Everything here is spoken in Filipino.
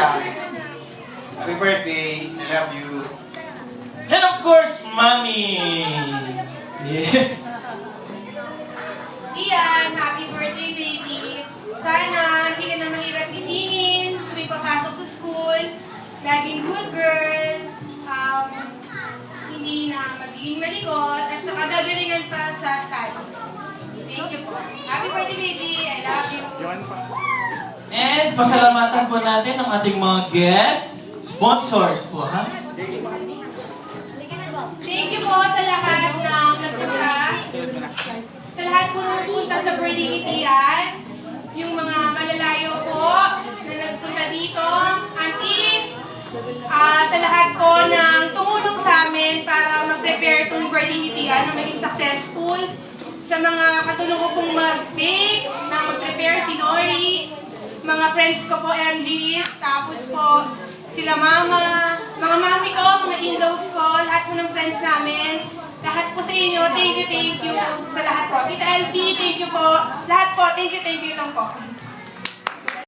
Ian. Happy birthday. I love you. And of course, Mommy! Yeah. Ian, happy birthday, baby. Sana hindi ka na mahirap isingin, tuwing papasok sa school, laging good girl, hindi na magiging malikot, at saka gagalingan pa sa studies. Thank you po. Happy birthday, baby. I love you. And pasalamatan po natin ang ating mga guests, sponsors po, ha? Thank you po sa lahat ng nagpunta. Sa lahat po ng punta sa birthday ni Tian. Yung mga malalayo po na nagpunta dito. Auntie, sa lahat po ng tumulong sa amin para mag-prepare itong birthday ni Tian na maging successful. Sa mga katulong ko pong mag-bake, na mag-prepare si Nori, mga friends ko po, MGs, tapos po sila mama, mga mami ko, mga in-laws ko, lahat po ng friends namin. Lahat po sa inyo, thank you sa lahat po. Tita LB, thank you po. Lahat po, thank you lang po.